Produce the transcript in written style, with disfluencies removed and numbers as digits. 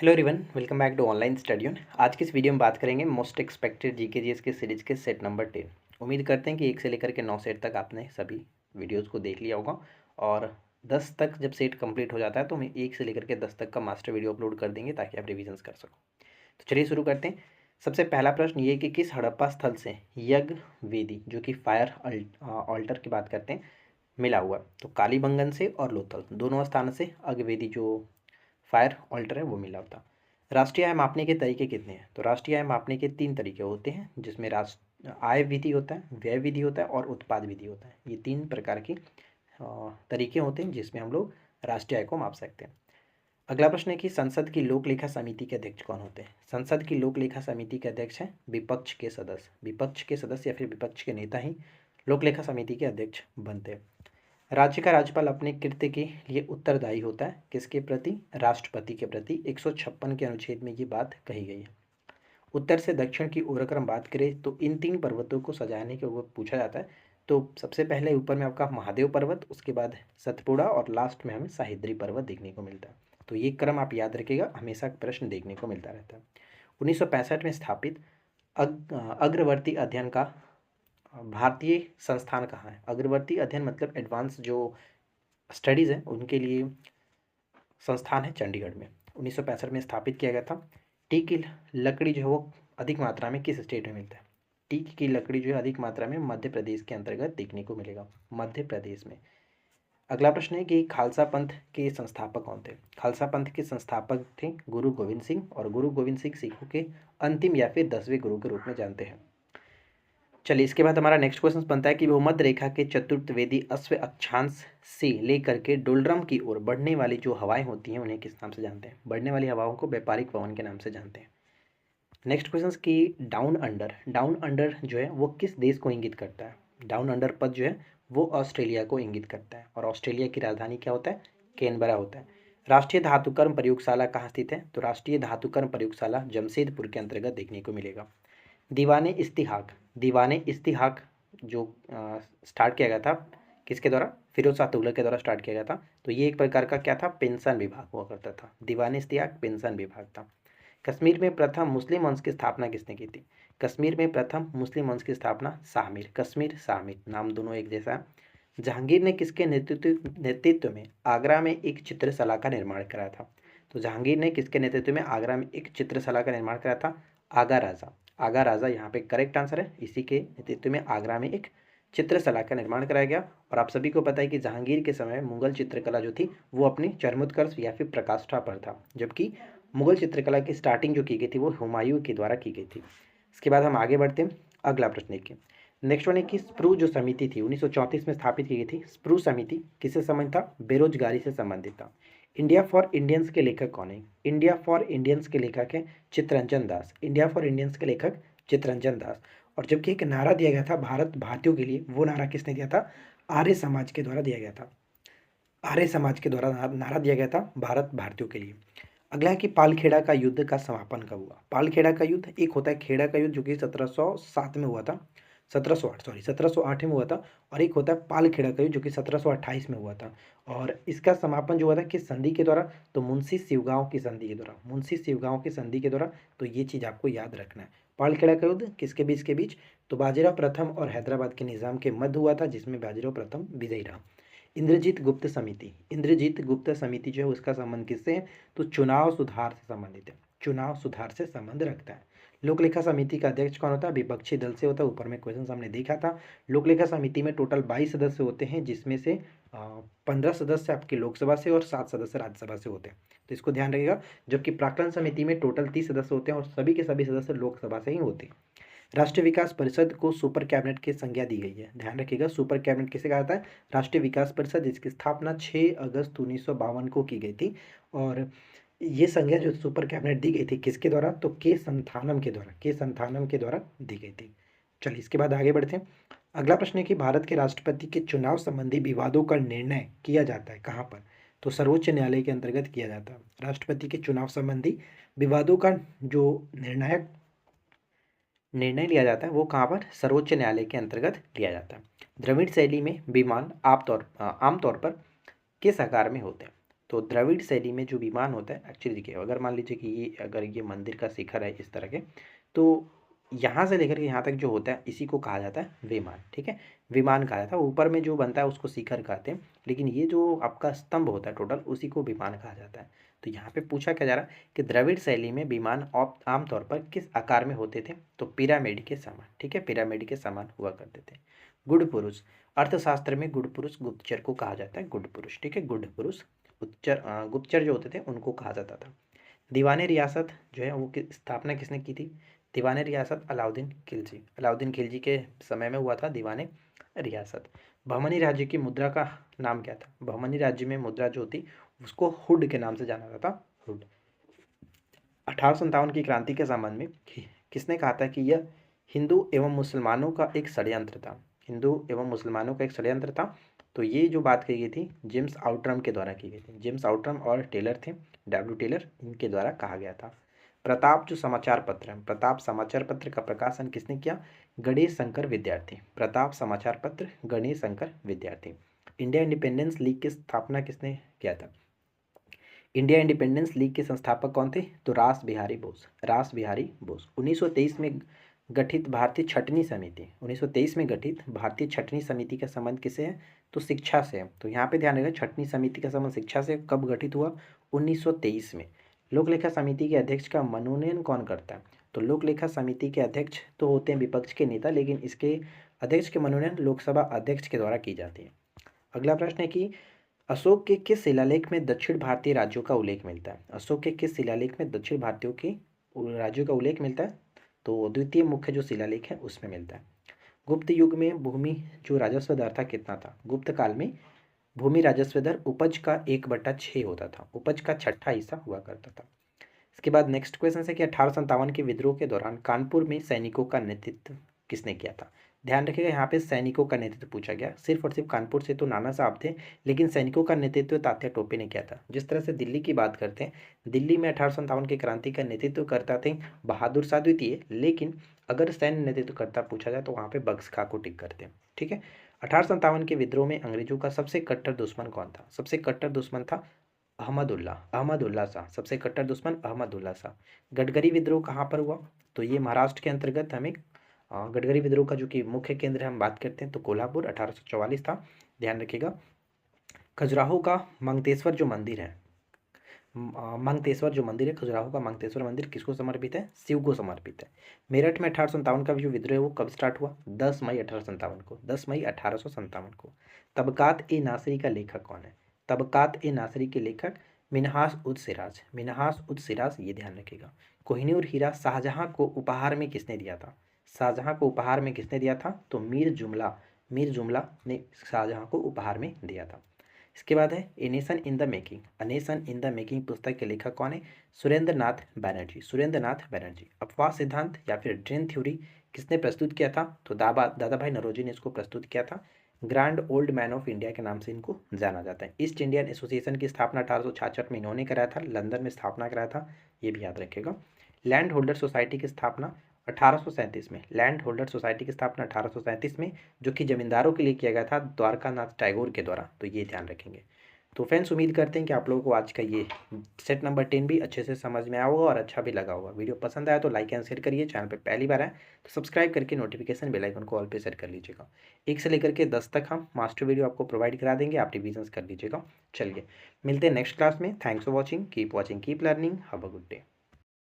Hello everyone, welcome back to online study on. आज की इस वीडियो में बात करेंगे मोस्ट एक्सपेक्टेड जीके जीएस के सीरीज़ के सेट नंबर 10। उम्मीद करते हैं कि 1 से लेकर के 9 सेट तक आपने सभी वीडियोस को देख लिया होगा और 10 तक जब सेट कंप्लीट हो जाता है तो हम 1 से लेकर के 10 तक का मास्टर वीडियो अपलोड कर देंगे ताकि आप रिविजन्स कर सको। तो चलिए शुरू करते हैं। सबसे पहला प्रश्न ये कि किस हड़प्पा स्थल से यज्ञ वेदी जो कि फायर ऑल्टर की बात करते हैं मिला हुआ? तो कालीबंगन से और लोथल दोनों स्थान से अगवेदी जो फायर ऑल्टर है वो मिला होता। राष्ट्रीय आय मापने के तरीके कितने हैं? तो राष्ट्रीय आय मापने के 3 तरीके होते हैं, जिसमें राष्ट्र आय विधि होता है, व्यय विधि होता है और उत्पाद विधि होता है। ये 3 प्रकार की तरीके होते हैं जिसमें हम लोग राष्ट्रीय आय को माप सकते हैं। अगला प्रश्न है कि संसद की लोक लेखा समिति के अध्यक्ष कौन होते हैं? संसद की लोक लेखा समिति के अध्यक्ष हैं विपक्ष के सदस्य। विपक्ष के सदस्य या फिर विपक्ष के नेता ही लोक लेखा समिति के अध्यक्ष बनते हैं। राज्य का राज्यपाल अपने कृत्य के लिए उत्तरदायी होता है किसके प्रति? राष्ट्रपति के प्रति। 156 के अनुच्छेद में ये बात कही गई है। उत्तर से दक्षिण की ओर अगर हम बात करें तो इन 3 पर्वतों को सजाने के ऊपर पूछा जाता है। तो सबसे पहले ऊपर में आपका महादेव पर्वत, उसके बाद सतपुड़ा और लास्ट में हमें सह्याद्री पर्वत देखने को मिलता है। तो ये क्रम आप याद रखिएगा, हमेशा प्रश्न देखने को मिलता रहता है। 1965 में स्थापित अग्रवर्ती अध्ययन का भारतीय संस्थान कहाँ है? अग्रवर्ती अध्ययन मतलब एडवांस जो स्टडीज़ हैं उनके लिए संस्थान है चंडीगढ़ में। 1965 में स्थापित किया गया था। टीक की लकड़ी जो है वो अधिक मात्रा में किस स्टेट में मिलता है? टीक की लकड़ी जो है अधिक मात्रा में मध्य प्रदेश के अंतर्गत देखने को मिलेगा, मध्य प्रदेश में। अगला प्रश्न है कि खालसा पंथ के संस्थापक कौन थे? खालसा पंथ के संस्थापक थे गुरु गोविंद सिंह, और गुरु गोविंद सिंह सिखों के अंतिम या फिर 10वें गुरु के रूप में जानते हैं। चलिए, इसके बाद हमारा नेक्स्ट क्वेश्चन बनता है कि भूमध्य रेखा के चतुर्थ वेदी अश्व अक्षांश से लेकर के डोलड्रम की ओर बढ़ने वाली जो हवाएं होती हैं उन्हें किस नाम से जानते हैं? बढ़ने वाली हवाओं को व्यापारिक पवन के नाम से जानते हैं। नेक्स्ट क्वेश्चन की डाउन अंडर, डाउन अंडर जो है वो किस देश को इंगित करता है? डाउन अंडर पद जो है वो ऑस्ट्रेलिया को इंगित करता है, और ऑस्ट्रेलिया की राजधानी क्या होता है? कैनबरा होता है। राष्ट्रीय धातुकर्म प्रयोगशाला कहाँ स्थित है? तो राष्ट्रीय धातुकर्म प्रयोगशाला जमशेदपुर के अंतर्गत देखने को मिलेगा। दीवाने इस्तिहाक, दीवाने इस्तिहाक जो स्टार्ट किया गया था किसके द्वारा? फिरोज शाह तुगलक के द्वारा स्टार्ट किया गया था। तो ये एक प्रकार का क्या था? पेंशन विभाग हुआ करता था। दीवाने इस्तिहाक पेंशन विभाग था। कश्मीर में प्रथम मुस्लिम वंश की स्थापना किसने की थी? कश्मीर में प्रथम मुस्लिम वंश की स्थापना शाहमीर, कश्मीर शाहमीर, नाम दोनों एक जैसा है। जहांगीर ने किसके नेतृत्व में आगरा में एक चित्रशाला का निर्माण कराया था? तो जहांगीर ने किसके नेतृत्व में आगरा में एक चित्रशाला का निर्माण कराया था? आगा राजा, आगा राजा यहाँ पे करेक्ट आंसर है। इसी के नेतृत्व में आगरा में एक चित्रशाला का निर्माण कराया गया। और आप सभी को पता है कि जहांगीर के समय मुगल चित्रकला जो थी वो अपनी चरमोत्कर्ष या फिर प्रकाष्ठा पर था, जबकि मुगल चित्रकला की स्टार्टिंग जो की गई थी वो हुमायूं के द्वारा की गई थी। इसके बाद हम आगे बढ़ते हैं। अगला प्रश्न देखिए, नेक्स्ट वन है कि स्प्रू जो समिति थी 1934 में स्थापित की गई थी। स्प्रू समिति किससे संबंधित था? बेरोजगारी से संबंधित था। इंडिया फॉर इंडियंस के लेखक कौन है? इंडिया फॉर इंडियंस के लेखक है Chittaranjan Das. India for Indians के लेखक चित्तरंजन दास। और जबकि एक नारा दिया गया था भारत भारतीयों के लिए, वो नारा किसने दिया था? आर्य समाज के द्वारा दिया गया था। आर्य समाज के द्वारा नारा दिया गया था भारत भारतीयों के लिए। अगला है कि पालखेड़ा का युद्ध का समापन कब हुआ? पालखेड़ा का युद्ध, एक होता है खेड़ा का युद्ध जो कि 1707 में हुआ था, 1708 में हुआ था, और एक होता है पालखेड़ा का युद्ध जो कि 1728 में हुआ था। और इसका समापन जो हुआ था किस संधि के द्वारा? तो मुंशी शिवगांव की संधि के द्वारा, मुंशी शिवगांव की संधि के द्वारा। तो ये चीज़ आपको याद रखना है। पालखेड़ा का युद्ध किसके बीच के बीच? तो बाजीराव प्रथम और हैदराबाद के निज़ाम के मध्य हुआ था, जिसमें बाजीराव प्रथम विजयी रहा। इंद्रजीत गुप्त समिति, इंद्रजीत गुप्त समिति जो है उसका संबंध किससे है? तो चुनाव सुधार से संबंधित है, चुनाव सुधार से संबंध रखता है। लोक लेखा समिति का अध्यक्ष कौन होता है? विपक्षी दल से होता है। ऊपर में क्वेश्चन हमने देखा था। लोक लेखा समिति में टोटल 22 सदस्य होते हैं, जिसमें से 15 सदस्य आपके लोकसभा से और 7 सदस्य राज्यसभा से होते हैं, तो इसको ध्यान रखिएगा। जबकि प्राक्कलन समिति में टोटल 30 सदस्य होते हैं और सभी के सभी सदस्य लोकसभा से ही होते हैं। राष्ट्रीय विकास परिषद को सुपर कैबिनेट की संज्ञा दी गई है, ध्यान रखिएगा। सुपर कैबिनेट किसे कहा जाता है? राष्ट्रीय विकास परिषद, जिसकी स्थापना 6 अगस्त 1952 को की गई थी। और ये संज्ञा जो सुपर कैबिनेट दी गई थी किसके द्वारा? तो के संथानम के द्वारा, के संथानम के द्वारा दी गई थी। चलिए, इसके बाद आगे बढ़ते हैं। अगला प्रश्न है कि भारत के राष्ट्रपति के चुनाव संबंधी विवादों का निर्णय किया जाता है कहाँ पर? तो सर्वोच्च न्यायालय के अंतर्गत किया जाता है। राष्ट्रपति के चुनाव संबंधी विवादों का जो निर्णय लिया जाता है वो कहाँ पर? सर्वोच्च न्यायालय के अंतर्गत लिया जाता है। द्रविड़ शैली में विमान आमतौर पर किस आकार में होते हैं? तो द्रविड़ शैली में जो विमान होता है, एक्चुअली देखिए अगर मान लीजिए कि ये मंदिर का शिखर है इस तरह के, तो यहाँ से लेकर के यहाँ तक जो होता है इसी को कहा जाता है विमान। ठीक है, विमान कहा जाता है। ऊपर में जो बनता है उसको शिखर कहते हैं, लेकिन ये जो आपका स्तंभ होता है टोटल उसी को विमान कहा जाता है। तो यहाँ पे पूछा क्या जा रहा है कि द्रविड़ शैली में विमान आमतौर पर किस आकार में होते थे, तो पिरामिड के समान। ठीक है, पिरामिड के समान हुआ करते थे। गुड़ पुरुष, अर्थशास्त्र में गुड़ पुरुष गुप्तचर को कहा जाता है, गुड़ पुरुष। ठीक है, गुड़ पुरुष गुप्तचर जो होते थे उनको कहा जाता था। दीवाने रियासत जो है वो स्थापना किसने की थी? दीवाने रियासत अलाउद्दीन खिलजी, अलाउद्दीन खिलजी के समय में हुआ था दीवाने रियासत। बहमनी राज्य की मुद्रा का नाम क्या था? बहमनी राज्य में मुद्रा जो थी उसको हुड के नाम से जाना जाता था, हुड। 1857 की क्रांति के संबंध में किसने कहा था कि यह हिंदू एवं मुसलमानों का एक षड्यंत्र था? हिंदू एवं मुसलमानों का एक षड्यंत्र था। तो ये जो बात कही गई थी जेम्स आउटरम के द्वारा की गई थी। जेम्स आउटरम और टेलर थे, डब्ल्यू टेलर, इनके द्वारा कहा गया था। प्रताप जो समाचार पत्र है, प्रताप समाचार पत्र का प्रकाशन किसने किया? गणेश शंकर विद्यार्थी। प्रताप समाचार पत्र गणेश शंकर विद्यार्थी। इंडिया इंडिपेंडेंस लीग की स्थापना किसने किया था? इंडिया इंडिपेंडेंस लीग के संस्थापक कौन थे? तो रास बिहारी बोस, रास बिहारी बोस। 1923 में गठित भारतीय छटनी समिति, 1923 में गठित भारतीय छटनी समिति का संबंध किससे है? तो शिक्षा से है। तो यहाँ पे ध्यान रखना, छटनी समिति का संबंध शिक्षा से कब गठित हुआ? 1923 में। लोक लेखा समिति के अध्यक्ष का मनोनयन कौन करता है? तो लोक लेखा समिति के अध्यक्ष तो होते हैं विपक्ष के नेता, लेकिन इसके अध्यक्ष के मनोनयन लोकसभा अध्यक्ष के द्वारा की जाती है। अगला प्रश्न है कि अशोक के किस शिलालेख में दक्षिण भारतीय राज्यों का उल्लेख मिलता है? अशोक के किस शिलालेख में दक्षिण भारतीयों के राज्यों का उल्लेख मिलता है? तो द्वितीय मुख्य जो शिलालेख है उसमें मिलता है। गुप्त युग में भूमि जो राजस्व दर था कितना था? गुप्त काल में भूमि राजस्व दर उपज का 1/6 होता था, उपज का छठा हिस्सा हुआ करता था। इसके बाद नेक्स्ट क्वेश्चन है कि 1857 के विद्रोह के दौरान कानपुर में सैनिकों का नेतृत्व किसने किया था? ध्यान रखिएगा, यहाँ पे सैनिकों का नेतृत्व पूछा गया। सिर्फ और सिर्फ कानपुर से तो नाना साहब थे, लेकिन सैनिकों का नेतृत्व तात्या टोपे ने किया था। जिस तरह से दिल्ली की बात करते हैं, दिल्ली में 1857 की क्रांति का नेतृत्व करता थे बहादुर शाह द्वितीय, लेकिन अगर सैन्य नेतृत्व करता पूछा जाए तो वहाँ पे बख्श खां को टिक करते हैं। ठीक है, 1857 के विद्रोह में अंग्रेजों का सबसे कट्टर दुश्मन कौन था? सबसे कट्टर दुश्मन था अहमदुल्ला शाह, सबसे कट्टर दुश्मन अहमदुल्ला शाह। गडकरी विद्रोह कहाँ पर हुआ? तो ये महाराष्ट्र के अंतर्गत हमें गडकरी विद्रोह का जो कि मुख्य केंद्र हम बात करते हैं तो कोल्हापुर 1844 था, ध्यान रखिएगा। खजुराहो का मंगतेश्वर जो मंदिर है, मंगतेश्वर जो मंदिर है, खजुराहो का मंगतेश्वर मंदिर किसको समर्पित है? शिव को समर्पित है। मेरठ में 1857 का जो विद्रोह है वो कब स्टार्ट हुआ? 10 मई 1857 को, 10 मई 1857 को। तबकात ए नासरी का लेखक कौन है? तबकात ए नासरी के लेखक मिन्हास उद सिराज, मिन्हास उद सिराज, ये ध्यान रखिएगा। कोहिनूर हीरा शाहजहां को उपहार में किसने दिया था? शाहजहां को उपहार में किसने दिया था? तो मीर जुमला ने शाहजहां को उपहार में दिया था। इसके बाद है a nation in the making, a nation in the making पुस्तक के लेखक कौन है? सुरेंद्र नाथ बैनर्जी, सुरेंद्र नाथ बैनर्जी। अपवाह सिद्धांत या फिर ड्रेन थ्योरी किसने प्रस्तुत किया था? तो दादा भाई नौरोजी ने इसको प्रस्तुत किया था। Grand old man of India के नाम से इनको जाना जाता है। ईस्ट इंडियन एसोसिएशन की स्थापना 1866 में इन्होंने कराया था, लंदन में स्थापना कराया था, ये भी याद रखिएगा। लैंड होल्डर सोसाइटी की स्थापना 1837 में, लैंड होल्डर सोसाइटी की स्थापना 1837 में, जो कि जमींदारों के लिए किया गया था द्वारका नाथ टैगोर के द्वारा, तो ये ध्यान रखेंगे। तो फ्रेंड्स उम्मीद करते हैं कि आप लोगों को आज का ये सेट नंबर 10 भी अच्छे से समझ में आया होगा और अच्छा भी लगा होगा। वीडियो पसंद आया तो लाइक एंड शेयर करिए, चैनल पे पहली बार आए तो सब्सक्राइब करके नोटिफिकेशन बेल आइकन को ऑल पे सेट कर लीजिएगा। 1 से लेकर के 10 तक हम मास्टर वीडियो आपको प्रोवाइड करा देंगे, आप रिविजन्स कर लीजिएगा। चलिए मिलते हैं नेक्स्ट क्लास में। Thanks for watching, keep learning, have a good day.